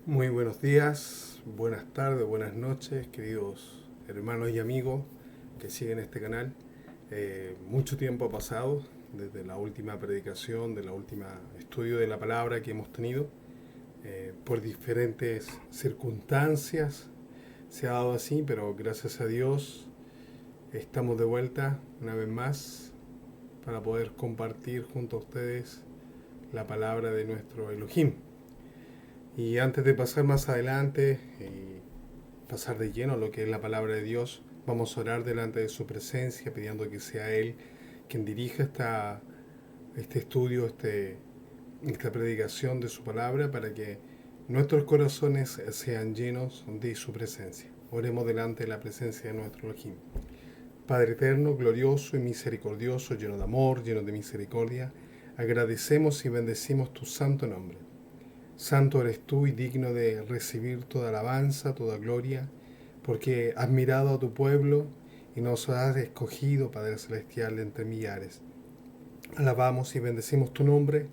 Muy buenos días, buenas tardes, buenas noches, queridos hermanos y amigos que siguen este canal. Mucho tiempo ha pasado desde la última predicación, de la última estudio de la palabra que hemos tenido. Por diferentes circunstancias se ha dado así, pero gracias a Dios estamos de vuelta una vez más para poder compartir junto a ustedes la palabra de nuestro Elohim. Y antes de pasar más adelante y pasar de lleno a lo que es la palabra de Dios, vamos a orar delante de su presencia, pidiendo que sea Él quien dirija este estudio, esta predicación de su palabra, para que nuestros corazones sean llenos de su presencia. Oremos delante de la presencia de nuestro Elohim. Padre eterno, glorioso y misericordioso, lleno de amor, lleno de misericordia, agradecemos y bendecimos tu santo nombre. Santo eres tú y digno de recibir toda alabanza, toda gloria, porque has mirado a tu pueblo y nos has escogido, Padre Celestial, de entre millares. Alabamos y bendecimos tu nombre,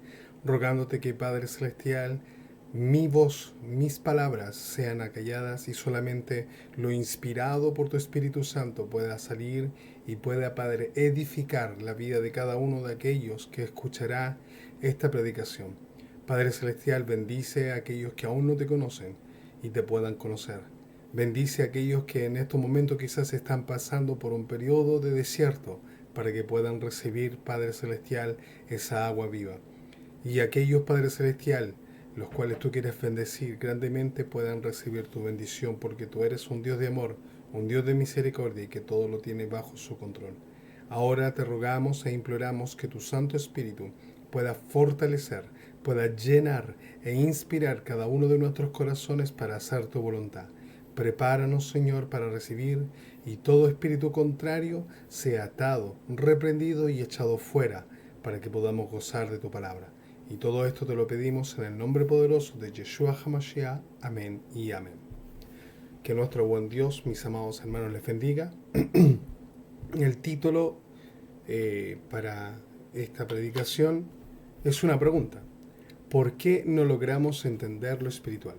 rogándote que, Padre Celestial, mi voz, mis palabras sean acalladas y solamente lo inspirado por tu Espíritu Santo pueda salir y pueda, Padre, edificar la vida de cada uno de aquellos que escuchará esta predicación. Padre Celestial, bendice a aquellos que aún no te conocen y te puedan conocer. Bendice a aquellos que en estos momentos quizás están pasando por un periodo de desierto para que puedan recibir, Padre Celestial, esa agua viva. Y aquellos, Padre Celestial, los cuales tú quieres bendecir grandemente, puedan recibir tu bendición, porque tú eres un Dios de amor, un Dios de misericordia y que todo lo tiene bajo su control. Ahora te rogamos e imploramos que tu Santo Espíritu pueda fortalecer, pueda llenar e inspirar cada uno de nuestros corazones para hacer tu voluntad. Prepáranos, Señor, para recibir, y todo espíritu contrario sea atado, reprendido y echado fuera, para que podamos gozar de tu palabra. Y todo esto te lo pedimos en el nombre poderoso de Yeshua HaMashiach. Amén y amén. Que nuestro buen Dios, mis amados hermanos, les bendiga. El título para esta predicación es una pregunta. ¿Por qué no logramos entender lo espiritual?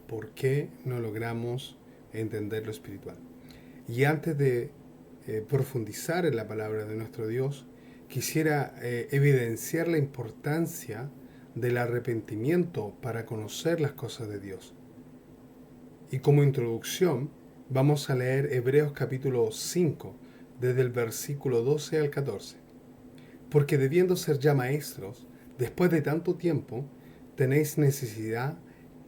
¿Por qué no logramos entender lo espiritual? Y antes de profundizar en la palabra de nuestro Dios, quisiera evidenciar la importancia del arrepentimiento para conocer las cosas de Dios. Y como introducción, vamos a leer Hebreos capítulo 5, desde el versículo 12 al 14. Porque debiendo ser ya maestros, después de tanto tiempo, tenéis necesidad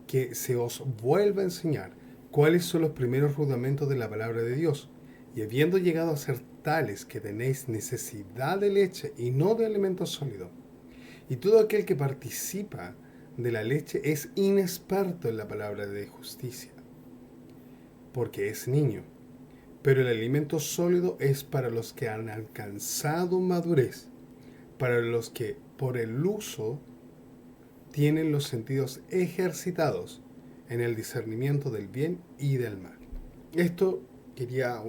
que se os vuelva a enseñar cuáles son los primeros rudimientos de la palabra de Dios. Y habiendo llegado a ser tales que tenéis necesidad de leche y no de alimento sólido, y todo aquel que participa de la leche es inexperto en la palabra de justicia, porque es niño. Pero el alimento sólido es para los que han alcanzado madurez, para los que por el uso tienen los sentidos ejercitados en el discernimiento del bien y del mal. Esto quería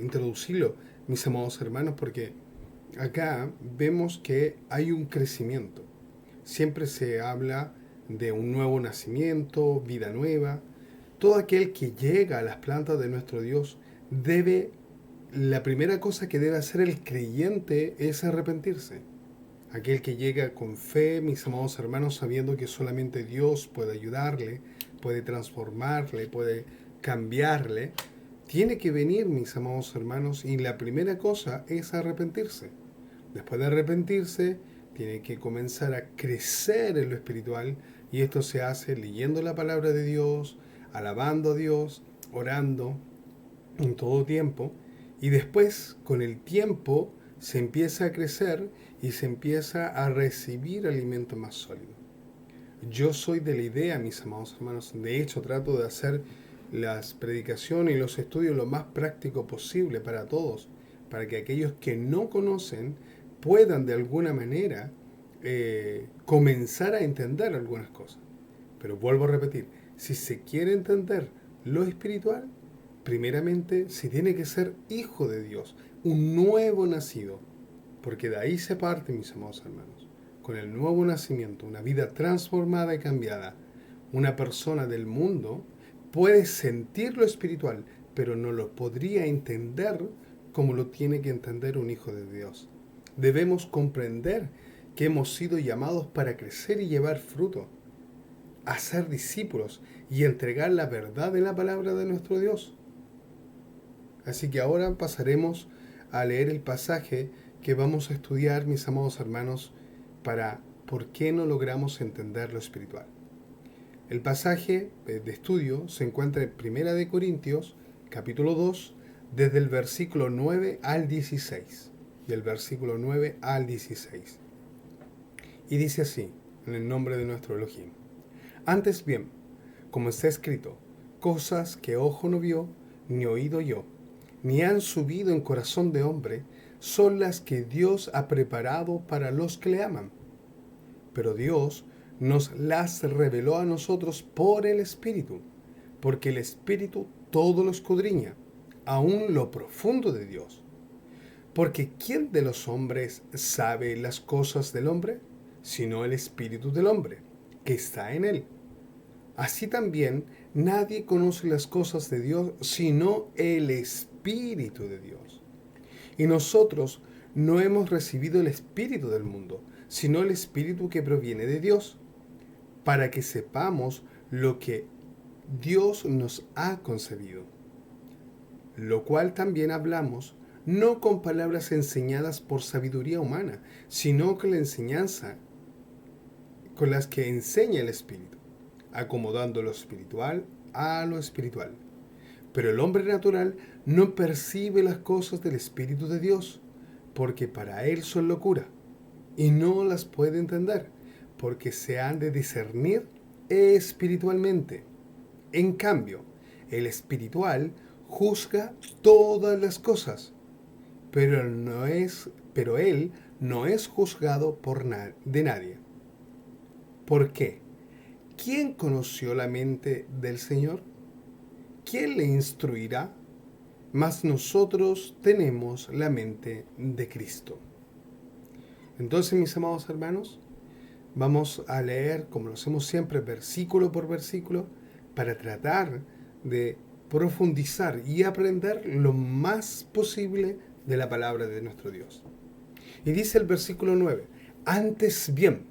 introducirlo, mis amados hermanos, porque acá vemos que hay un crecimiento. Siempre se habla de un nuevo nacimiento, vida nueva. Todo aquel que llega a las plantas de nuestro Dios la primera cosa que debe hacer el creyente es arrepentirse. Aquel que llega con fe, mis amados hermanos, sabiendo que solamente Dios puede ayudarle, puede transformarle, puede cambiarle, tiene que venir, mis amados hermanos, y la primera cosa es arrepentirse. Después de arrepentirse, tiene que comenzar a crecer en lo espiritual, y esto se hace leyendo la palabra de Dios, alabando a Dios, orando en todo tiempo, y después, con el tiempo, se empieza a crecer y se empieza a recibir alimento más sólido. Yo soy de la idea, mis amados hermanos, de hecho trato de hacer las predicaciones y los estudios lo más práctico posible para todos, para que aquellos que no conocen puedan de alguna manera comenzar a entender algunas cosas. Pero vuelvo a repetir, si se quiere entender lo espiritual, primeramente se tiene que ser hijo de Dios, un nuevo nacido, porque de ahí se parte, mis amados hermanos, con el nuevo nacimiento, una vida transformada y cambiada, Una persona del mundo puede sentir lo espiritual, pero no lo podría entender como lo tiene que entender un hijo de Dios. Debemos comprender que hemos sido llamados para crecer y llevar fruto, a ser discípulos y entregar la verdad de la palabra de nuestro Dios. Así que ahora pasaremos a leer el pasaje que vamos a estudiar, mis amados hermanos, para por qué no logramos entender lo espiritual. El pasaje de estudio se encuentra en Primera de Corintios, capítulo 2, desde el versículo 9 al 16. Del versículo 9 al 16. Y dice así, en el nombre de nuestro Elohim. Antes bien, como está escrito, cosas que ojo no vio, ni oído yo, ni han subido en corazón de hombre, son las que Dios ha preparado para los que le aman. Pero Dios nos las reveló a nosotros por el Espíritu, porque el Espíritu todo lo escudriña, aún lo profundo de Dios. Porque ¿quién de los hombres sabe las cosas del hombre? Sino el Espíritu del hombre, que está en él. Así también nadie conoce las cosas de Dios, sino el Espíritu de Dios. Y nosotros no hemos recibido el Espíritu del mundo, sino el Espíritu que proviene de Dios, para que sepamos lo que Dios nos ha concedido. Lo cual también hablamos, no con palabras enseñadas por sabiduría humana, sino con la enseñanza con las que enseña el Espíritu, acomodando lo espiritual a lo espiritual. Pero el hombre natural no percibe las cosas del Espíritu de Dios, porque para él son locura, y no las puede entender, porque se han de discernir espiritualmente. En cambio, el espiritual juzga todas las cosas, pero él no es juzgado de nadie. ¿Por qué? ¿Quién conoció la mente del Señor? ¿Quién le instruirá? Mas nosotros tenemos la mente de Cristo. Entonces, mis amados hermanos, vamos a leer, como lo hacemos siempre, versículo por versículo, para tratar de profundizar y aprender lo más posible de la palabra de nuestro Dios. Y dice el versículo 9, antes bien,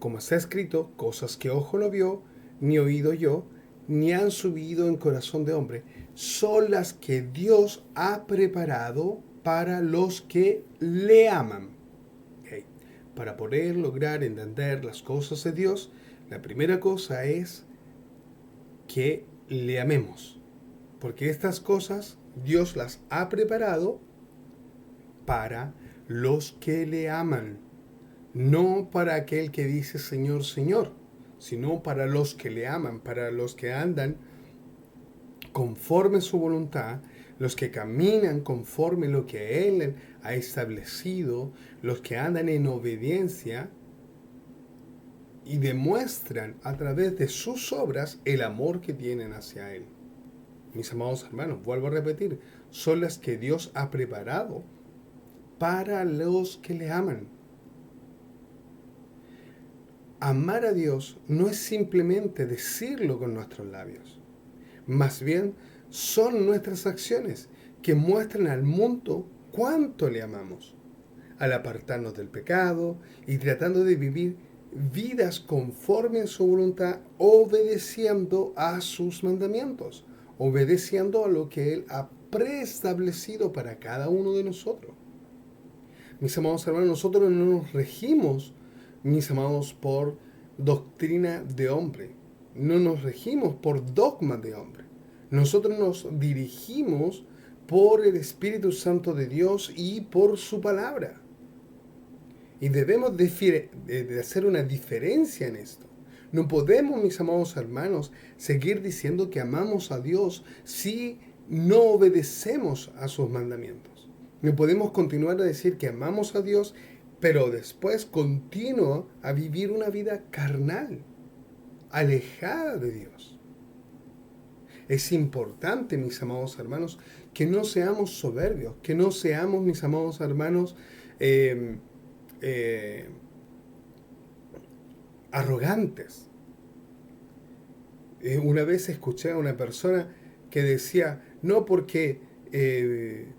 como está escrito, cosas que ojo no vio, ni oído yo, ni han subido en corazón de hombre, son las que Dios ha preparado para los que le aman. Okay. Para poder lograr entender las cosas de Dios, la primera cosa es que le amemos, porque estas cosas Dios las ha preparado para los que le aman. No para aquel que dice Señor, Señor, sino para los que le aman, para los que andan conforme su voluntad, los que caminan conforme lo que Él ha establecido, los que andan en obediencia y demuestran a través de sus obras el amor que tienen hacia Él. Mis amados hermanos, vuelvo a repetir, son las que Dios ha preparado para los que le aman. Amar a Dios no es simplemente decirlo con nuestros labios. Más bien, son nuestras acciones que muestran al mundo cuánto le amamos. Al apartarnos del pecado y tratando de vivir vidas conforme a su voluntad, obedeciendo a sus mandamientos, obedeciendo a lo que Él ha preestablecido para cada uno de nosotros. Mis amados hermanos, nosotros no nos regimos, mis amados, por doctrina de hombre. No nos regimos por dogma de hombre. Nosotros nos dirigimos por el Espíritu Santo de Dios y por su palabra. Y debemos de hacer una diferencia en esto. No podemos, mis amados hermanos, seguir diciendo que amamos a Dios si no obedecemos a sus mandamientos. No podemos continuar a decir que amamos a Dios, pero después continúa a vivir una vida carnal, alejada de Dios. Es importante, mis amados hermanos, que no seamos soberbios, que no seamos, mis amados hermanos, arrogantes. Una vez escuché a una persona que decía, no, porque,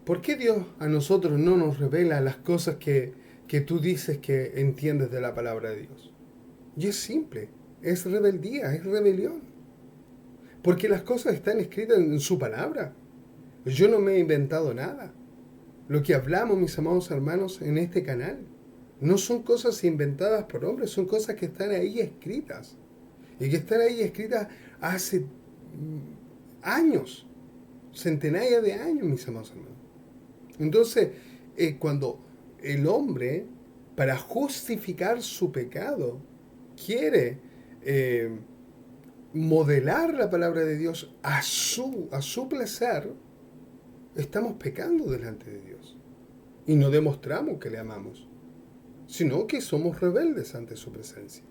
¿por qué Dios a nosotros no nos revela las cosas que tú dices que entiendes de la palabra de Dios? Y es simple, es rebeldía, es rebelión. Porque las cosas están escritas en su palabra. Yo no me he inventado nada. Lo que hablamos, mis amados hermanos, en este canal, no son cosas inventadas por hombres, son cosas que están ahí escritas. Y que están ahí escritas hace años, centenarios de años, mis amados hermanos. Entonces, cuando el hombre, para justificar su pecado, quiere modelar la palabra de Dios a su placer, estamos pecando delante de Dios. Y no demostramos que le amamos, sino que somos rebeldes ante su presencia.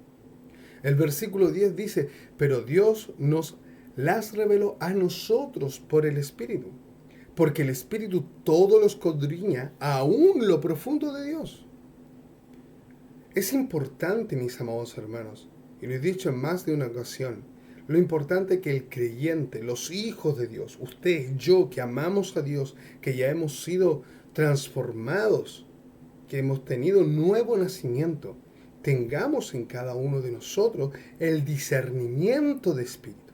El versículo 10 dice, pero Dios nos las reveló a nosotros por el Espíritu, porque el Espíritu todo lo escudriña, aún lo profundo de Dios. Es importante, mis amados hermanos, y lo he dicho en más de una ocasión, lo importante que el creyente, los hijos de Dios, usted, yo, que amamos a Dios, que ya hemos sido transformados, que hemos tenido nuevo nacimiento, tengamos en cada uno de nosotros el discernimiento de espíritu.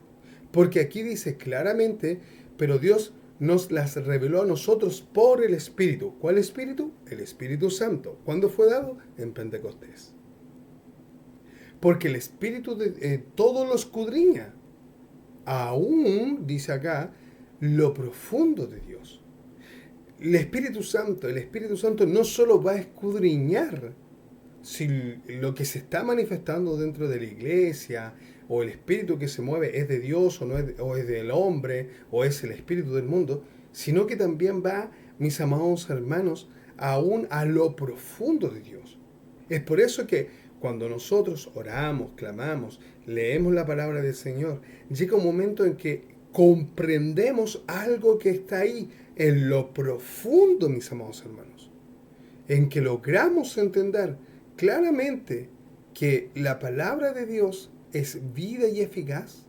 Porque aquí dice claramente, pero Dios nos las reveló a nosotros por el Espíritu. ¿Cuál Espíritu? El Espíritu Santo. ¿Cuándo fue dado? En Pentecostés. Porque el Espíritu todo lo escudriña. Aún, dice acá, lo profundo de Dios. El Espíritu Santo no solo va a escudriñar si lo que se está manifestando dentro de la iglesia o el espíritu que se mueve es de Dios o no es, o es del hombre o es el espíritu del mundo, sino que también va, mis amados hermanos, aún a lo profundo de Dios. Es por eso que cuando nosotros oramos, clamamos, leemos la palabra del Señor, llega un momento en que comprendemos algo que está ahí en lo profundo, mis amados hermanos, en que logramos entender claramente que la palabra de Dios es vida y eficaz.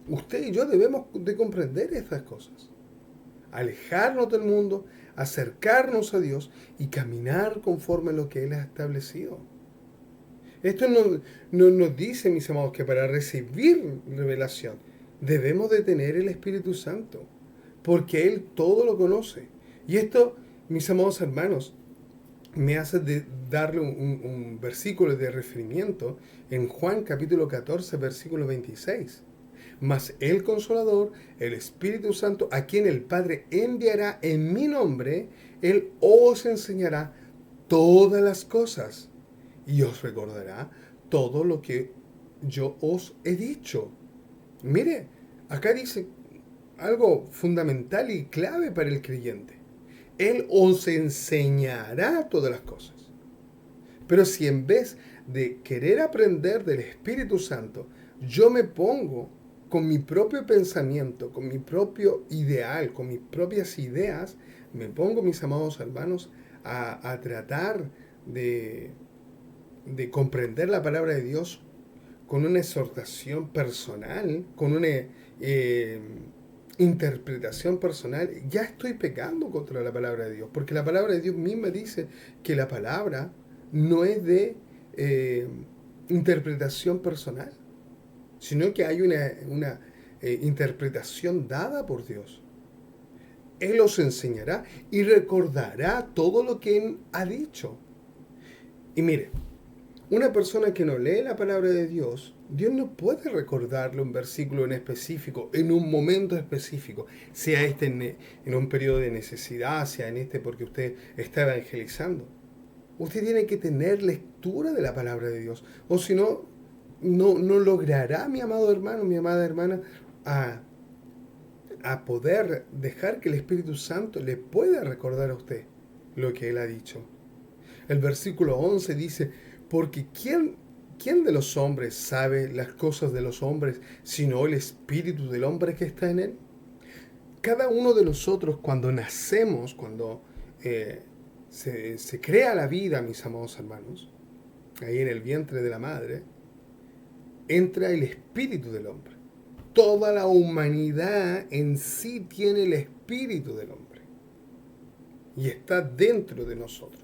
Usted y yo debemos de comprender estas cosas. Alejarnos del mundo, acercarnos a Dios y caminar conforme a lo que Él ha establecido. Esto no nos dice, mis amados, que para recibir revelación debemos de tener el Espíritu Santo, porque Él todo lo conoce. Y esto, mis amados hermanos, me hace darle un versículo de referimiento en Juan capítulo 14, versículo 26. Mas el Consolador, el Espíritu Santo, a quien el Padre enviará en mi nombre, Él os enseñará todas las cosas y os recordará todo lo que yo os he dicho. Mire, acá dice algo fundamental y clave para el creyente. Él os enseñará todas las cosas. Pero si en vez de querer aprender del Espíritu Santo, yo me pongo con mi propio pensamiento, con mi propio ideal, con mis propias ideas, me pongo, mis amados hermanos, a tratar de comprender la palabra de Dios con una exhortación personal, con una interpretación personal, ya estoy pecando contra la palabra de Dios, porque la palabra de Dios misma dice que la palabra no es de interpretación personal, sino que hay una interpretación dada por Dios. Él os enseñará y recordará todo lo que Él ha dicho. Y mire, una persona que no lee la palabra de Dios, Dios no puede recordarle un versículo en específico, en un momento específico, sea este en un periodo de necesidad, sea en este porque usted está evangelizando. Usted tiene que tener lectura de la palabra de Dios, o si no, no logrará, mi amado hermano, mi amada hermana, a poder dejar que el Espíritu Santo le pueda recordar a usted lo que Él ha dicho. El versículo 11 dice, porque ¿quién de los hombres sabe las cosas de los hombres, sino el espíritu del hombre que está en él? Cada uno de nosotros cuando nacemos, cuando se crea la vida, mis amados hermanos, ahí en el vientre de la madre, entra el espíritu del hombre. toda la humanidad en sí tiene el espíritu del hombre y está dentro de nosotros.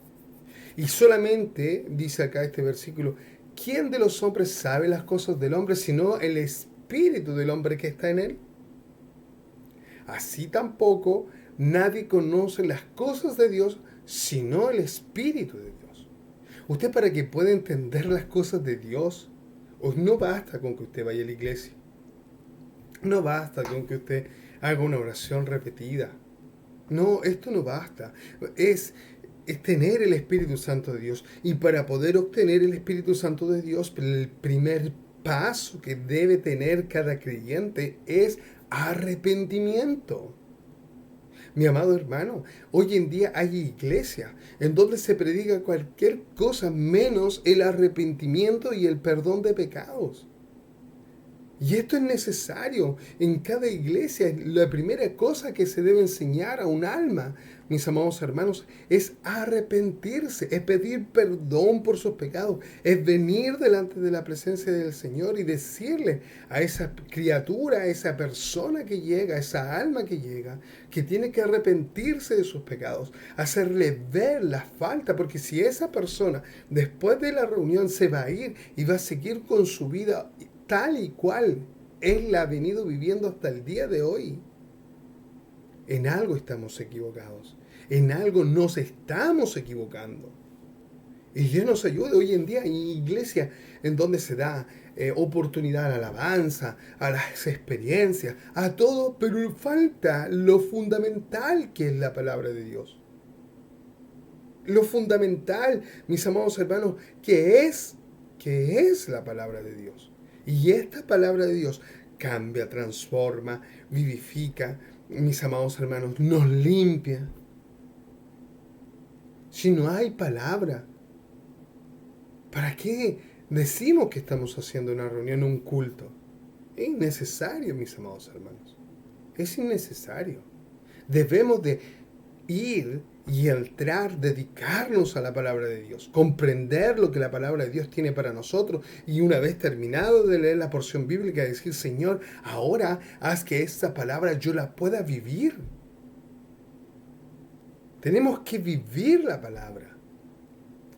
Y solamente, dice acá este versículo, ¿quién de los hombres sabe las cosas del hombre sino el espíritu del hombre que está en él? Así tampoco nadie conoce las cosas de Dios sino el espíritu de Dios. Usted, para que pueda entender las cosas de Dios, no basta con que usted vaya a la iglesia. No basta con que usted haga una oración repetida. No, esto no basta. Es tener el Espíritu Santo de Dios. Y para poder obtener el Espíritu Santo de Dios, el primer paso que debe tener cada creyente es arrepentimiento. Mi amado hermano, hoy en día hay iglesias en donde se predica cualquier cosa menos el arrepentimiento y el perdón de pecados. Y esto es necesario en cada iglesia. La primera cosa que se debe enseñar a un alma, mis amados hermanos, es arrepentirse, es pedir perdón por sus pecados, es venir delante de la presencia del Señor y decirle a esa criatura, a esa persona que llega, a esa alma que llega, que tiene que arrepentirse de sus pecados, hacerle ver la falta, porque si esa persona después de la reunión se va a ir y va a seguir con su vida tal y cual Él la ha venido viviendo hasta el día de hoy, en algo estamos equivocados. En algo nos estamos equivocando. Y Dios nos ayude. Hoy en día en iglesia en donde se da oportunidad a la alabanza, a las experiencias, a todo, pero falta lo fundamental que es la palabra de Dios. Lo fundamental, mis amados hermanos, que es la palabra de Dios. Y esta palabra de Dios cambia, transforma, vivifica, mis amados hermanos, nos limpia. Si no hay palabra, ¿para qué decimos que estamos haciendo una reunión, un culto? Es innecesario, mis amados hermanos. Es innecesario. Debemos de ir y entrar, dedicarnos a la palabra de Dios, comprender lo que la palabra de Dios tiene para nosotros y una vez terminado de leer la porción bíblica, decir, Señor, ahora haz que esta palabra yo la pueda vivir. Tenemos que vivir la palabra.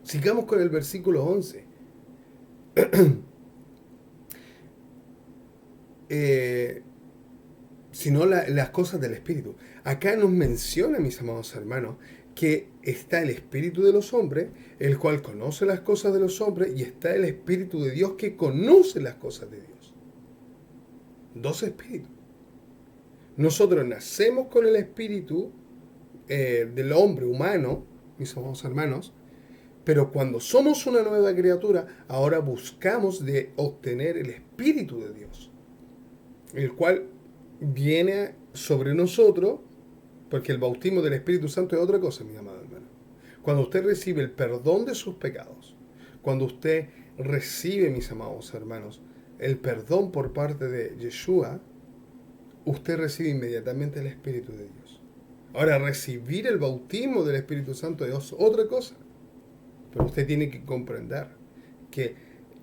Sigamos con el versículo 11. Sino las cosas del Espíritu. Acá nos menciona, mis amados hermanos, que está el Espíritu de los hombres, el cual conoce las cosas de los hombres, y está el Espíritu de Dios que conoce las cosas de Dios. Dos espíritus. Nosotros nacemos con el Espíritu del hombre humano, mis amados hermanos, pero cuando somos una nueva criatura, ahora buscamos de obtener el Espíritu de Dios, el cual viene sobre nosotros, porque el bautismo del Espíritu Santo es otra cosa, mi amado hermano. Cuando usted recibe el perdón de sus pecados, cuando usted recibe, mis amados hermanos, el perdón por parte de Yeshua, usted recibe inmediatamente el Espíritu de Dios. Ahora, recibir el bautismo del Espíritu Santo es otra cosa, pero usted tiene que comprender que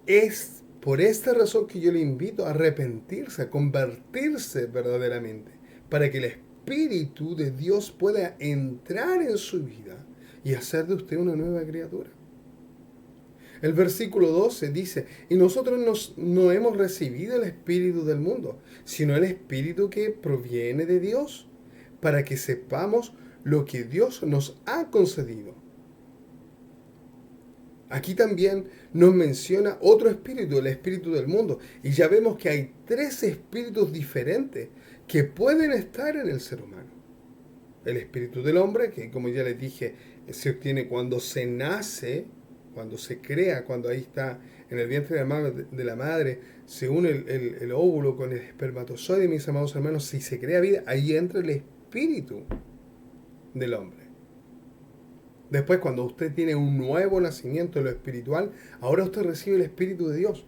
es por esta razón que yo le invito a arrepentirse, a convertirse verdaderamente, para que el Espíritu de Dios pueda entrar en su vida y hacer de usted una nueva criatura. El versículo 12 dice, y nosotros no hemos recibido el Espíritu del mundo, sino el Espíritu que proviene de Dios, para que sepamos lo que Dios nos ha concedido. Aquí también nos menciona otro espíritu, el espíritu del mundo. Y ya vemos que hay tres espíritus diferentes que pueden estar en el ser humano. El espíritu del hombre, que como ya les dije, se obtiene cuando se nace, cuando se crea, cuando ahí está en el vientre de la madre, se une el óvulo con el espermatozoide, mis amados hermanos, si se crea vida, ahí entra el espíritu del hombre. Después, cuando usted tiene un nuevo nacimiento en lo espiritual, ahora usted recibe el Espíritu de Dios.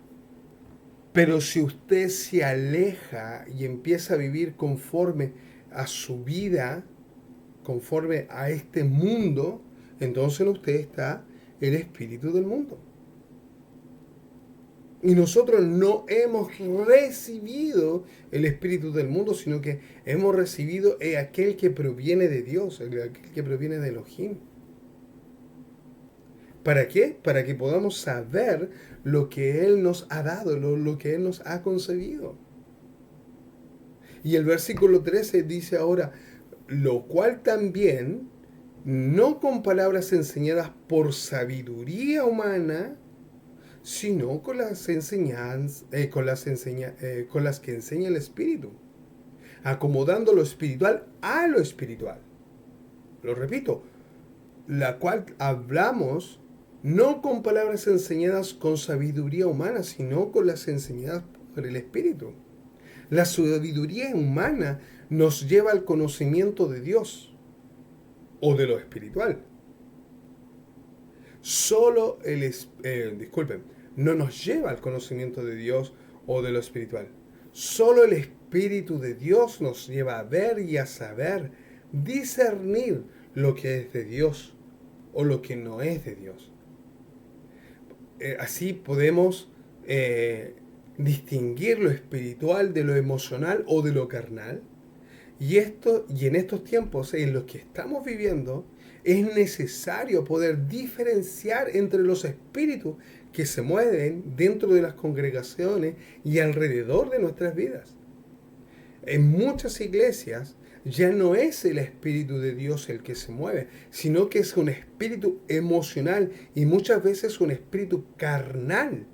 Pero si usted se aleja y empieza a vivir conforme a su vida, conforme a este mundo, entonces en usted está el espíritu del mundo. Y nosotros no hemos recibido el espíritu del mundo, sino que hemos recibido aquel que proviene de Dios, aquel que proviene de Elohim. ¿Para qué? Para que podamos saber lo que Él nos ha dado, lo que Él nos ha concebido. Y el versículo 13 dice ahora, lo cual también, no con palabras enseñadas por sabiduría humana, sino con las enseñanzas, con las que enseña el Espíritu, acomodando lo espiritual a lo espiritual. Lo repito, la cual hablamos no con palabras enseñadas con sabiduría humana, sino con las enseñadas por el Espíritu. La sabiduría humana nos lleva al conocimiento de Dios o de lo espiritual. No nos lleva al conocimiento de Dios o de lo espiritual. Solo el Espíritu de Dios nos lleva a ver y a saber, discernir lo que es de Dios o lo que no es de Dios. Así podemos distinguir lo espiritual de lo emocional o de lo carnal. Y en estos tiempos en los que estamos viviendo, es necesario poder diferenciar entre los espíritus que se mueven dentro de las congregaciones y alrededor de nuestras vidas. En muchas iglesias ya no es el Espíritu de Dios el que se mueve, sino que es un espíritu emocional y muchas veces un espíritu carnal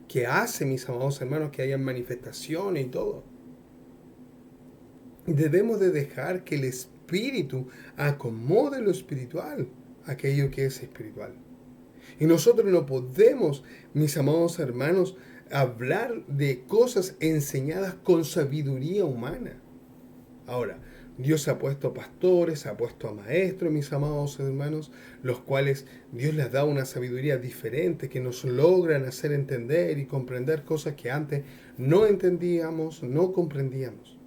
que hace, mis amados hermanos, que haya manifestaciones y todo. Debemos de dejar que el Espíritu acomode lo espiritual, aquello que es espiritual. Y nosotros no podemos, mis amados hermanos, hablar de cosas enseñadas con sabiduría humana. Ahora, Dios ha puesto pastores, ha puesto a maestros, mis amados hermanos, los cuales Dios les da una sabiduría diferente que nos logran hacer entender y comprender cosas que antes no entendíamos, no comprendíamos.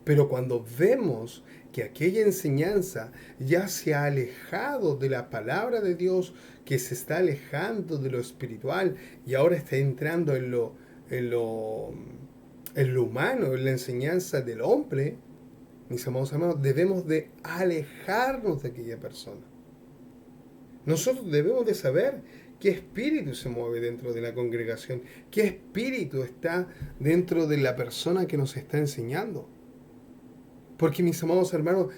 Pero cuando vemos que aquella enseñanza ya se ha alejado de la palabra de Dios, que se está alejando de lo espiritual y ahora está entrando en lo humano, en la enseñanza del hombre, mis amados hermanos, debemos de alejarnos de aquella persona. Nosotros debemos de saber qué espíritu se mueve dentro de la congregación, qué espíritu está dentro de la persona que nos está enseñando. Porque, mis amados hermanos,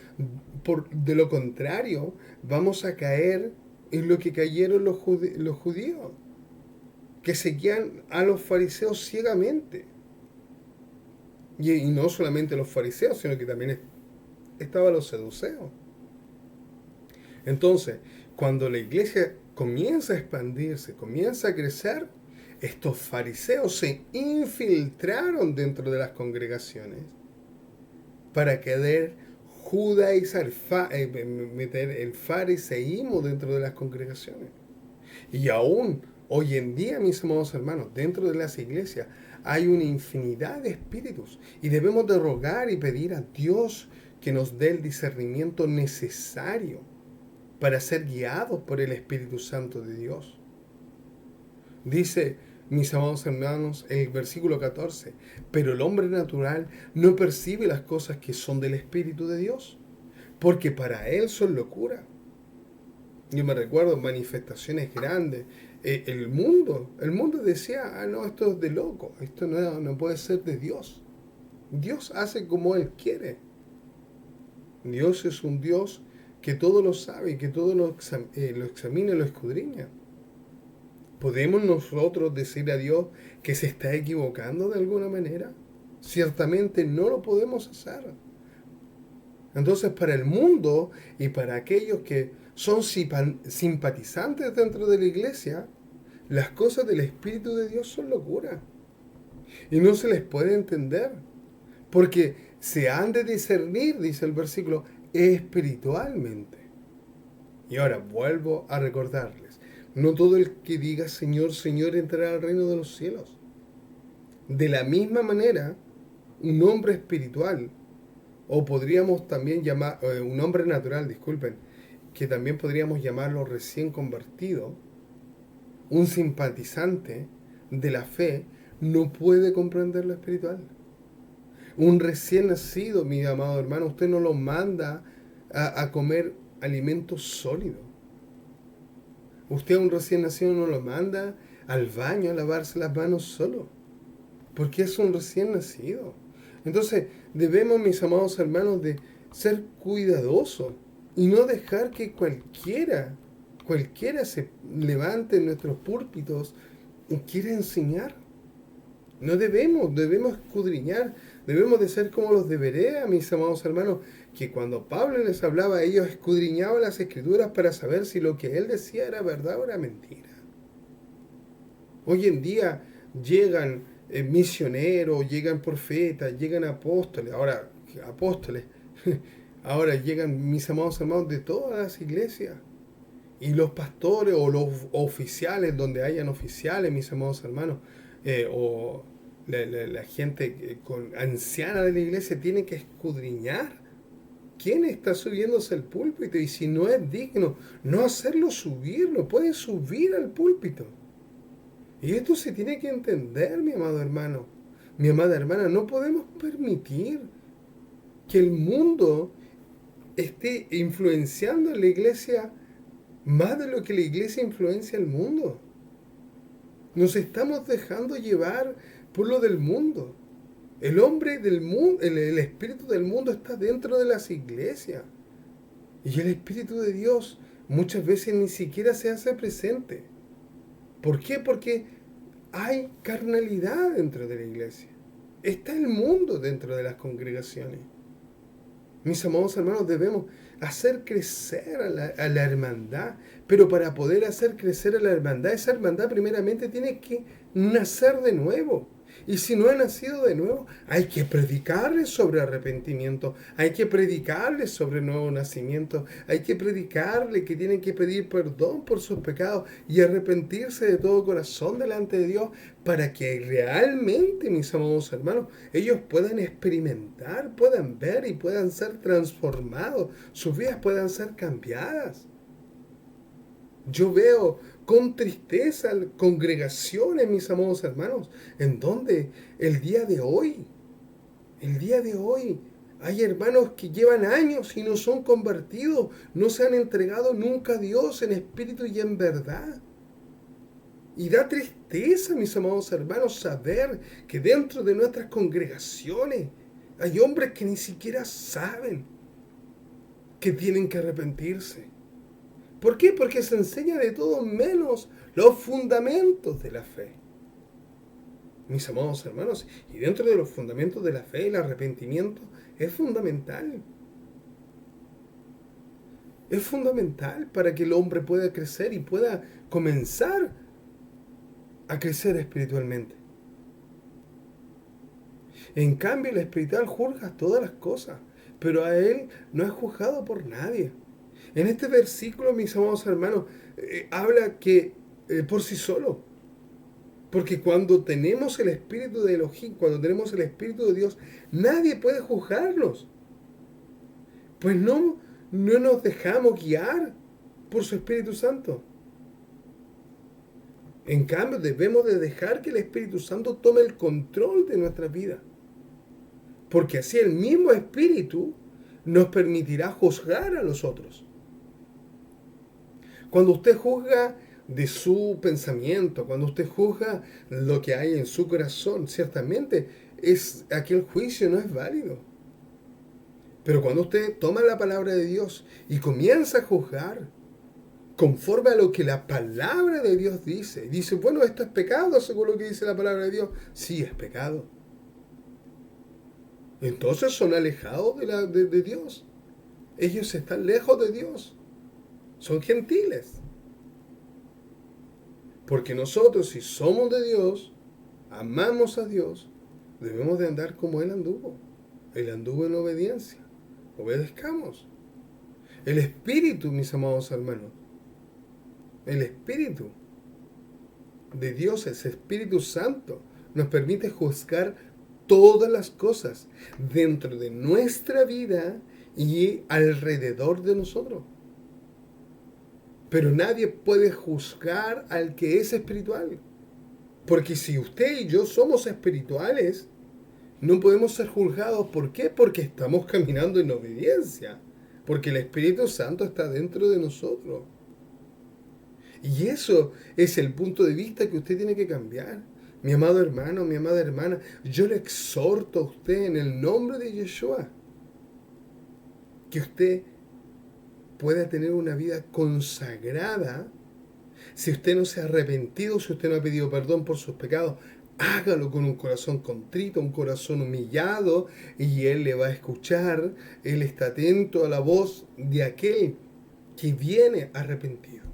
de lo contrario, vamos a caer en lo que cayeron los judíos, que seguían a los fariseos ciegamente. Y no solamente los fariseos, sino que también estaban los saduceos. Entonces, cuando la iglesia comienza a expandirse, comienza a crecer, estos fariseos se infiltraron dentro de las congregaciones para querer judaizar, meter el fariseísmo dentro de las congregaciones. Y aún hoy en día, mis amados hermanos, dentro de las iglesias hay una infinidad de espíritus y debemos de rogar y pedir a Dios que nos dé el discernimiento necesario para ser guiados por el Espíritu Santo de Dios. Dice, mis amados hermanos, el versículo 14, pero el hombre natural no percibe las cosas que son del Espíritu de Dios, porque para él son locura. Yo me recuerdo manifestaciones grandes. El mundo decía, no, esto es de loco, esto no puede ser de Dios. Dios hace como Él quiere. Dios es un Dios que todo lo sabe y que todo lo examina y lo escudriña. ¿Podemos nosotros decir a Dios que se está equivocando de alguna manera? Ciertamente no lo podemos hacer. Entonces, para el mundo y para aquellos que son simpatizantes dentro de la iglesia, las cosas del Espíritu de Dios son locura. Y no se les puede entender. Porque se han de discernir, dice el versículo, espiritualmente. Y ahora vuelvo a recordarles, no todo el que diga Señor, Señor entrará al reino de los cielos. De la misma manera, un hombre espiritual, o podríamos también llamar, un hombre natural, disculpen, que también podríamos llamarlo recién convertido, un simpatizante, de la fe no puede comprender lo espiritual. Un recién nacido, mi amado hermano, usted no lo manda a comer alimentos sólidos. Usted a un recién nacido no lo manda al baño a lavarse las manos solo, porque es un recién nacido. Entonces debemos, mis amados hermanos, de ser cuidadosos y no dejar que cualquiera se levante en nuestros púlpitos y quiera enseñar. No debemos escudriñar, debemos de ser como los de Berea, mis amados hermanos, que cuando Pablo les hablaba, ellos escudriñaban las escrituras para saber si lo que él decía era verdad o era mentira. Hoy en día llegan misioneros, llegan profetas, llegan apóstoles, ahora llegan mis amados hermanos de todas las iglesias. Y los pastores o los oficiales, donde hayan oficiales, mis amados hermanos, o la gente anciana de la iglesia tiene que escudriñar quién está subiéndose al púlpito, y si no es digno, no hacerlo subir, no puede subir al púlpito. Y esto se tiene que entender, mi amado hermano, mi amada hermana. No podemos permitir que el mundo esté influenciando a la iglesia más de lo que la iglesia influencia al mundo. Nos estamos dejando llevar por lo del mundo. El hombre del mundo, el espíritu del mundo está dentro de las iglesias. Y el Espíritu de Dios muchas veces ni siquiera se hace presente. ¿Por qué? Porque hay carnalidad dentro de la iglesia. Está el mundo dentro de las congregaciones. Mis amados hermanos, debemos hacer crecer a la hermandad. Pero para poder hacer crecer a la hermandad, esa hermandad primeramente tiene que nacer de nuevo. Y si no ha nacido de nuevo, hay que predicarles sobre arrepentimiento, hay que predicarles sobre nuevo nacimiento, hay que predicarles que tienen que pedir perdón por sus pecados y arrepentirse de todo corazón delante de Dios, para que realmente, mis amados hermanos, ellos puedan experimentar, puedan ver y puedan ser transformados, sus vidas puedan ser cambiadas. Yo veo con tristeza congregaciones, mis amados hermanos, en donde el día de hoy, hay hermanos que llevan años y no son convertidos, no se han entregado nunca a Dios en espíritu y en verdad. Y da tristeza, mis amados hermanos, saber que dentro de nuestras congregaciones hay hombres que ni siquiera saben que tienen que arrepentirse. ¿Por qué? Porque se enseña de todo menos los fundamentos de la fe. Mis amados hermanos, y dentro de los fundamentos de la fe, el arrepentimiento es fundamental. Es fundamental para que el hombre pueda crecer y pueda comenzar a crecer espiritualmente. En cambio, el espiritual juzga todas las cosas, pero a él no es juzgado por nadie. En este versículo, mis amados hermanos, habla que por sí solo. Porque cuando tenemos el espíritu de Elohim, cuando tenemos el espíritu de Dios, nadie puede juzgarnos. Pues no nos dejamos guiar por su Espíritu Santo. En cambio, debemos de dejar que el Espíritu Santo tome el control de nuestra vida. Porque así el mismo Espíritu nos permitirá juzgar a los otros. Cuando usted juzga de su pensamiento, cuando usted juzga lo que hay en su corazón, ciertamente aquel juicio no es válido. Pero cuando usted toma la palabra de Dios y comienza a juzgar conforme a lo que la palabra de Dios dice, dice, bueno, esto es pecado según lo que dice la palabra de Dios. Sí, es pecado. Entonces son alejados de Dios. Ellos están lejos de Dios. Son gentiles. Porque nosotros, si somos de Dios, amamos a Dios, debemos de andar como Él anduvo. Él anduvo en obediencia. Obedezcamos. El Espíritu, mis amados hermanos, el Espíritu de Dios, ese Espíritu Santo, nos permite juzgar todas las cosas dentro de nuestra vida y alrededor de nosotros. Pero nadie puede juzgar al que es espiritual. Porque si usted y yo somos espirituales, no podemos ser juzgados. ¿Por qué? Porque estamos caminando en obediencia. Porque el Espíritu Santo está dentro de nosotros. Y eso es el punto de vista que usted tiene que cambiar. Mi amado hermano, mi amada hermana, yo le exhorto a usted en el nombre de Yeshua que usted pueda tener una vida consagrada. Si usted no se ha arrepentido, si usted no ha pedido perdón por sus pecados, hágalo con un corazón contrito, un corazón humillado, y Él le va a escuchar. Él está atento a la voz de aquel que viene arrepentido.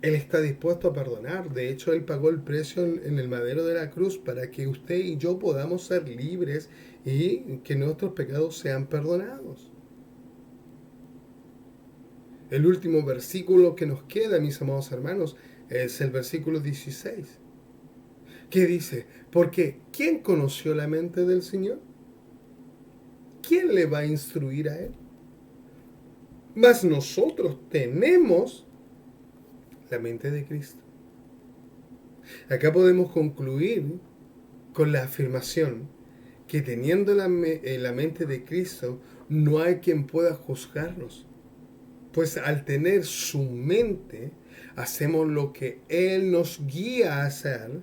Él está dispuesto a perdonar. De hecho, Él pagó el precio en el madero de la cruz para que usted y yo podamos ser libres y que nuestros pecados sean perdonados. El último versículo que nos queda, mis amados hermanos, es el versículo 16. ¿Qué dice? Porque ¿quién conoció la mente del Señor? ¿Quién le va a instruir a Él? Mas nosotros tenemos la mente de Cristo. Acá podemos concluir con la afirmación que teniendo la mente de Cristo, no hay quien pueda juzgarnos. Pues al tener su mente, hacemos lo que Él nos guía a hacer,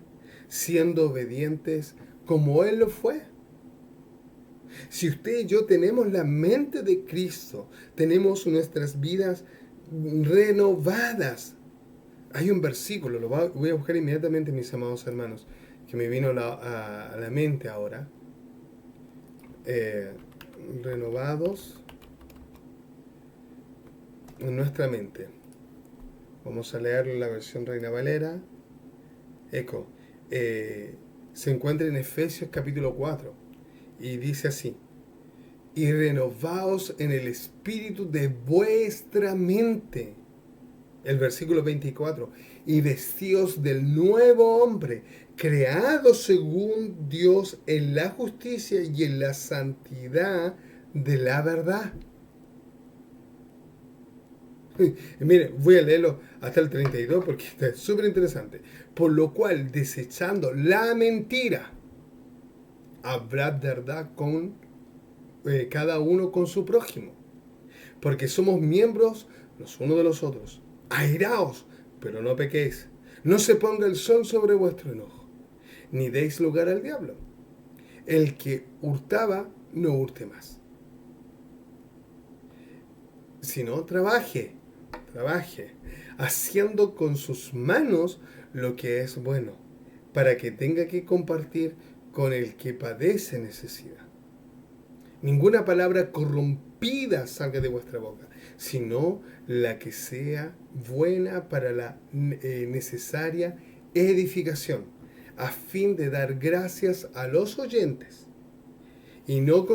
siendo obedientes como Él lo fue. Si usted y yo tenemos la mente de Cristo, tenemos nuestras vidas renovadas. Hay un versículo, lo voy a buscar inmediatamente, mis amados hermanos, que me vino a la mente ahora. Renovados en nuestra mente. Vamos a leerlo en la versión Reina Valera. Eco. Se encuentra en Efesios capítulo 4 y dice así: y renovaos en el espíritu de vuestra mente. El versículo 24: y vestíos del nuevo hombre, creado según Dios en la justicia y en la santidad de la verdad. Mire, voy a leerlo hasta el 32 porque está súper interesante. Por lo cual, desechando la mentira, hablad verdad con cada uno con su prójimo, porque somos miembros los unos de los otros. Airaos, pero no pequéis. No se ponga el sol sobre vuestro enojo, ni deis lugar al diablo. El que hurtaba, no hurte más, sino trabaje, haciendo con sus manos lo que es bueno, para que tenga que compartir con el que padece necesidad. Ninguna palabra corrompida salga de vuestra boca, sino la que sea buena para la necesaria edificación, a fin de dar gracias a los oyentes, y no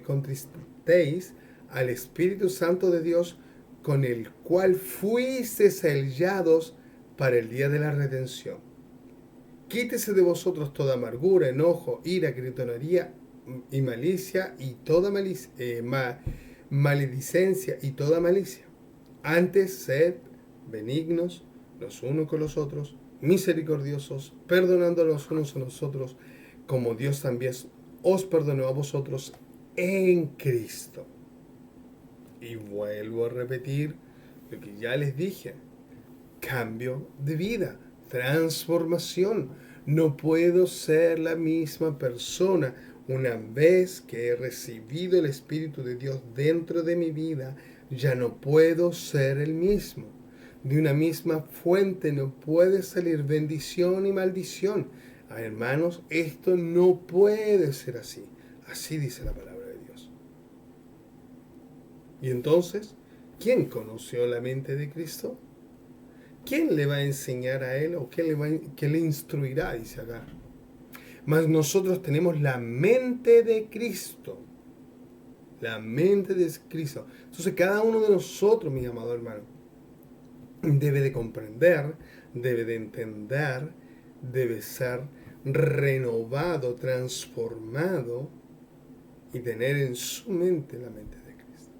contristéis al Espíritu Santo de Dios, con el cual fuisteis sellados para el día de la redención. Quítese de vosotros toda amargura, enojo, ira, gritonería y malicia, y toda maledicencia y toda malicia. Antes sed benignos los unos con los otros, misericordiosos, perdonando los unos a los otros, como Dios también os perdonó a vosotros en Cristo. Y vuelvo a repetir lo que ya les dije: cambio de vida, transformación. No puedo ser la misma persona una vez que he recibido el Espíritu de Dios dentro de mi vida. Ya no puedo ser el mismo. De una misma fuente no puede salir bendición y maldición. Hermanos, esto no puede ser así. Así dice la palabra de Dios. Y entonces, ¿quién conoció la mente de Cristo? ¿Quién le va a enseñar a él o quién le instruirá? Dice acá. Mas nosotros tenemos la mente de Cristo. La mente de Cristo. Entonces cada uno de nosotros, mi amado hermano, debe de comprender, debe de entender, debe ser renovado, transformado y tener en su mente la mente de Cristo.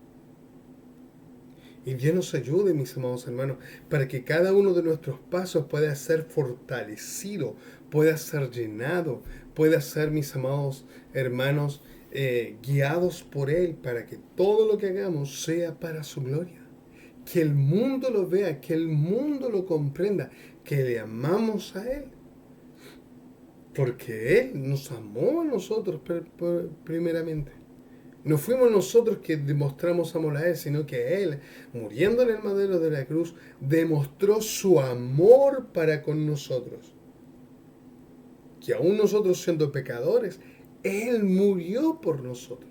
Y Dios nos ayude, mis amados hermanos, para que cada uno de nuestros pasos pueda ser fortalecido, pueda ser llenado, pueda ser, mis amados hermanos, guiados por Él, para que todo lo que hagamos sea para su gloria. Que el mundo lo vea, que el mundo lo comprenda, que le amamos a Él. Porque Él nos amó a nosotros primeramente. No fuimos nosotros que demostramos amor a Él, sino que Él, muriendo en el madero de la cruz, demostró su amor para con nosotros. Que aún nosotros siendo pecadores, Él murió por nosotros.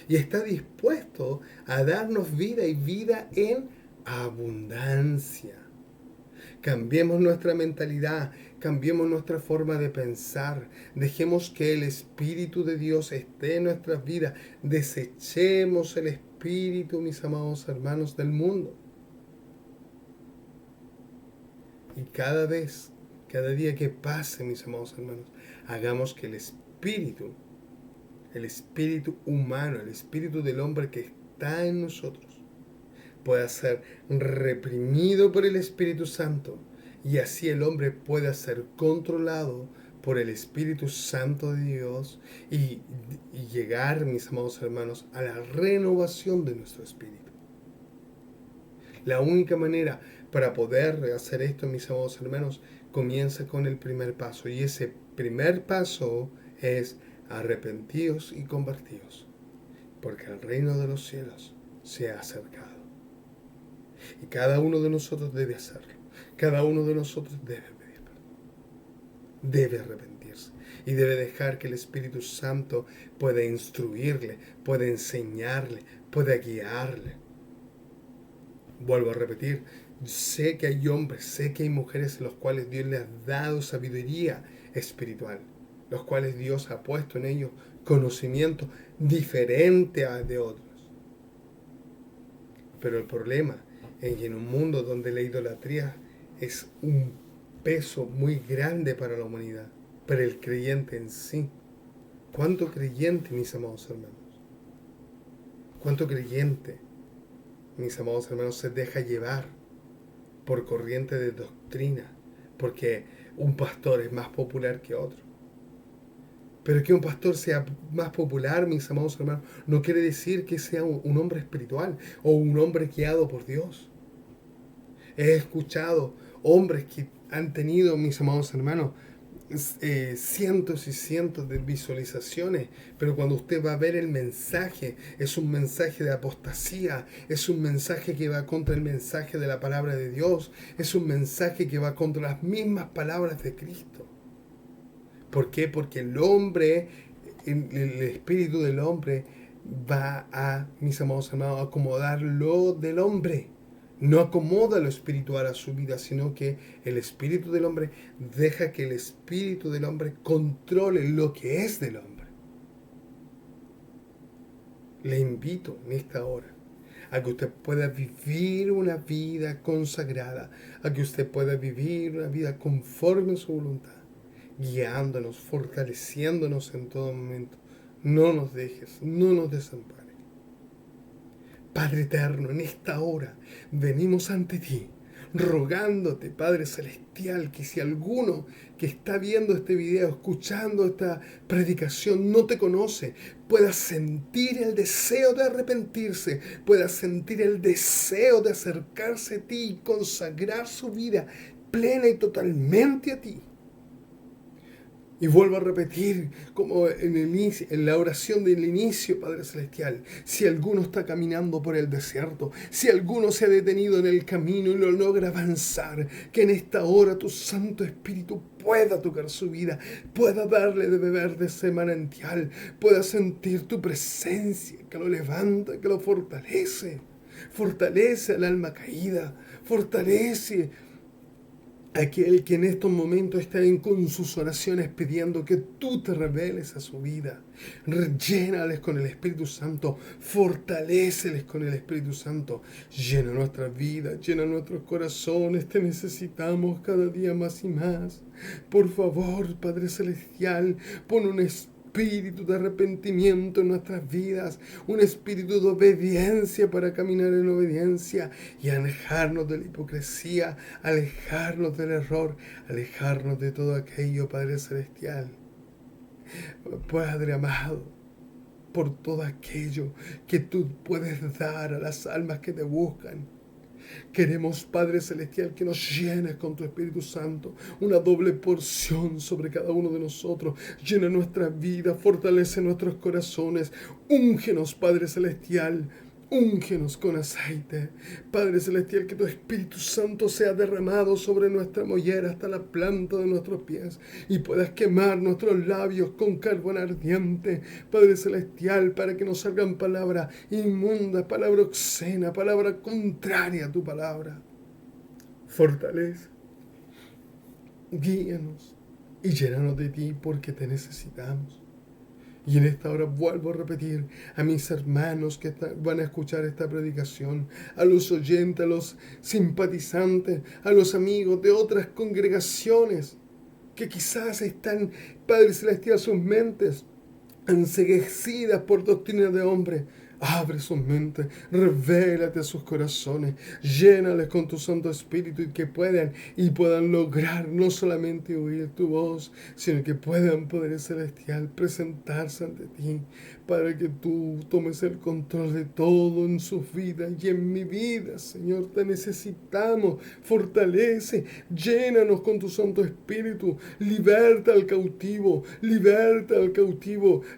Y está dispuesto a darnos vida y vida en abundancia. Cambiemos nuestra mentalidad, cambiemos nuestra forma de pensar, dejemos que el Espíritu de Dios esté en nuestras vidas, desechemos el espíritu, mis amados hermanos, del mundo. Y cada vez, cada día que pase, mis amados hermanos, hagamos que el espíritu humano, el espíritu del hombre que está en nosotros, pueda ser reprimido por el Espíritu Santo y así el hombre pueda ser controlado por el Espíritu Santo de Dios y llegar, mis amados hermanos, a la renovación de nuestro espíritu. La única manera para poder hacer esto, mis amados hermanos, comienza con el primer paso, y ese primer paso es arrepentíos y convertíos, porque el reino de los cielos se ha acercado. Y cada uno de nosotros debe hacerlo. Cada uno de nosotros debe pedir perdón. Debe arrepentirse. Y debe dejar que el Espíritu Santo pueda instruirle, pueda enseñarle, pueda guiarle. Vuelvo a repetir, sé que hay hombres, sé que hay mujeres en los cuales Dios les ha dado sabiduría espiritual, los cuales Dios ha puesto en ellos conocimiento diferente al de otros. Pero el problema es que en un mundo donde la idolatría es un peso muy grande para la humanidad, para el creyente en sí. ¿Cuánto creyente, mis amados hermanos? ¿Cuánto creyente, mis amados hermanos, se deja llevar por corriente de doctrina? Porque un pastor es más popular que otro. Pero que un pastor sea más popular, mis amados hermanos, no quiere decir que sea un hombre espiritual o un hombre guiado por Dios. He escuchado hombres que han tenido, mis amados hermanos, cientos y cientos de visualizaciones, pero cuando usted va a ver el mensaje, es un mensaje de apostasía, es un mensaje que va contra el mensaje de la palabra de Dios, es un mensaje que va contra las mismas palabras de Cristo. ¿Por qué? Porque el hombre, el espíritu del hombre va a, mis amados hermanos, acomodar lo del hombre. No acomoda lo espiritual a su vida, sino que el espíritu del hombre deja que el espíritu del hombre controle lo que es del hombre. Le invito en esta hora a que usted pueda vivir una vida consagrada, a que usted pueda vivir una vida conforme a su voluntad, guiándonos, fortaleciéndonos en todo momento. No nos dejes, no nos desampares. Padre eterno, en esta hora venimos ante ti, rogándote, Padre celestial, que si alguno que está viendo este video, escuchando esta predicación, no te conoce, pueda sentir el deseo de arrepentirse, pueda sentir el deseo de acercarse a ti y consagrar su vida plena y totalmente a ti. Y vuelvo a repetir, como en la oración del inicio, Padre Celestial, si alguno está caminando por el desierto, si alguno se ha detenido en el camino y no logra avanzar, que en esta hora tu Santo Espíritu pueda tocar su vida, pueda darle de beber de ese manantial, pueda sentir tu presencia, que lo levanta, que lo fortalece. Fortalece al alma caída, fortalece aquel que en estos momentos está con sus oraciones pidiendo que tú te reveles a su vida. Rellénales con el Espíritu Santo, fortaléceles con el Espíritu Santo. Llena nuestras vidas, llena nuestros corazones, te necesitamos cada día más y más. Por favor, Padre Celestial, pon un espíritu espíritu de arrepentimiento en nuestras vidas, un espíritu de obediencia para caminar en obediencia y alejarnos de la hipocresía, alejarnos del error, alejarnos de todo aquello, Padre Celestial. Padre amado, por todo aquello que tú puedes dar a las almas que te buscan. Queremos, Padre Celestial, que nos llenes con tu Espíritu Santo, una doble porción sobre cada uno de nosotros. Llena nuestra vida, fortalece nuestros corazones. Úngenos, Padre Celestial. Úngenos con aceite. Padre Celestial, que tu Espíritu Santo sea derramado sobre nuestra mollera hasta la planta de nuestros pies y puedas quemar nuestros labios con carbón ardiente, Padre Celestial, para que nos salgan palabras inmundas, palabra obscena, palabra contraria a tu palabra. Fortalece, guíanos y llénanos de ti porque te necesitamos. Y en esta hora vuelvo a repetir a mis hermanos que van a escuchar esta predicación, a los oyentes, a los simpatizantes, a los amigos de otras congregaciones que quizás están, Padre Celestial, sus mentes enceguecidas por doctrinas de hombre. Abre sus mentes, revélate a sus corazones, llénales con tu Santo Espíritu y que puedan lograr no solamente oír tu voz, sino que puedan, Padre Celestial, presentarse ante ti para que tú tomes el control de todo en sus vidas y en mi vida, Señor. Te necesitamos, fortalece, llénanos con tu Santo Espíritu, liberta al cautivo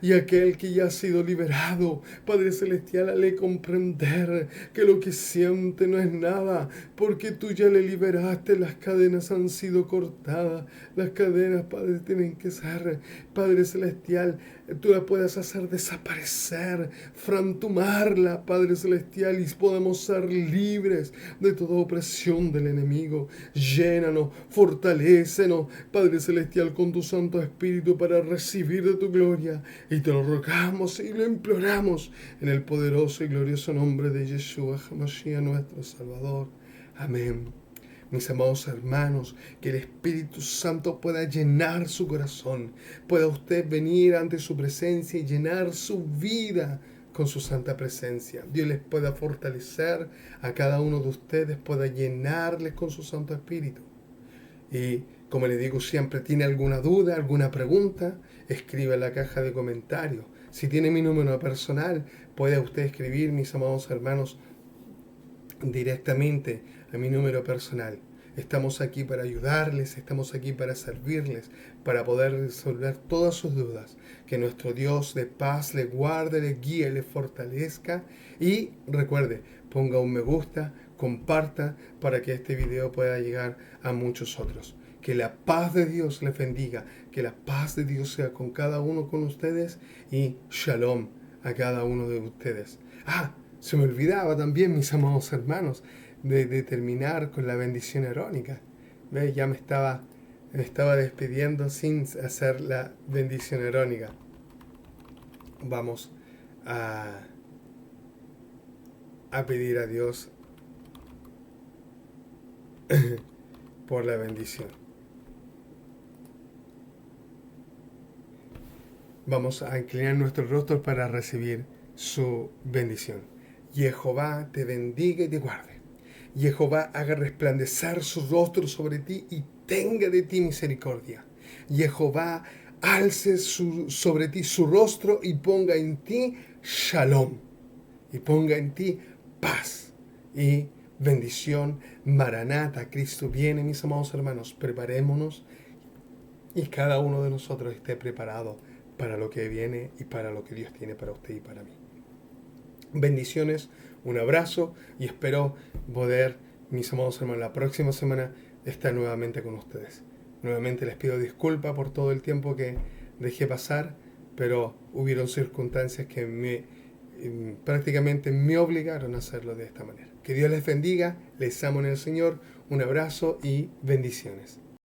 y aquel que ya ha sido liberado, Padre Celestial, hazle comprender que lo que siente no es nada, porque tú ya le liberaste, las cadenas han sido cortadas, las cadenas, Padre, tienen que ser, Padre Celestial, tú la puedes hacer desaparecer, frantumarla, Padre Celestial, y podemos ser libres de toda opresión del enemigo. Llénanos, fortalécenos, Padre Celestial, con tu Santo Espíritu para recibir de tu gloria, y te lo rogamos y lo imploramos en el poderoso y glorioso nombre de Yeshua HaMashiach, nuestro Salvador. Amén. Mis amados hermanos, que el Espíritu Santo pueda llenar su corazón, pueda usted venir ante su presencia y llenar su vida con su santa presencia. Dios les pueda fortalecer a cada uno de ustedes, pueda llenarles con su Santo Espíritu. Y como les digo siempre, ¿tiene alguna duda, alguna pregunta? Escriba en la caja de comentarios. Si tiene mi número personal, puede usted escribir, mis amados hermanos, directamente a mi número personal. Estamos aquí para ayudarles, estamos aquí para servirles, para poder resolver todas sus dudas. Que nuestro Dios de paz le guarde, le guíe, le fortalezca. Y recuerde, ponga un me gusta, comparta para que este video pueda llegar a muchos otros. Que la paz de Dios les bendiga, que la paz de Dios sea con cada uno con ustedes y shalom a cada uno de ustedes. Se me olvidaba también, mis amados hermanos, de terminar con la bendición arónica. ¿Ve? Ya me estaba despidiendo sin hacer la bendición arónica. Vamos a pedir a Dios por la bendición. Vamos a inclinar nuestros rostros para recibir su bendición. Jehová te bendiga y te guarde. Jehová haga resplandecer su rostro sobre ti y tenga de ti misericordia. Jehová alce sobre ti su rostro y ponga en ti shalom. Y ponga en ti paz y bendición. Maranata, Cristo viene, mis amados hermanos. Preparémonos y cada uno de nosotros esté preparado para lo que viene y para lo que Dios tiene para usted y para mí. Bendiciones, un abrazo y espero poder, mis amados hermanos, la próxima semana estar nuevamente con ustedes. Nuevamente les pido disculpas por todo el tiempo que dejé pasar, pero hubieron circunstancias que prácticamente me obligaron a hacerlo de esta manera. Que Dios les bendiga, les amo en el Señor, un abrazo y bendiciones.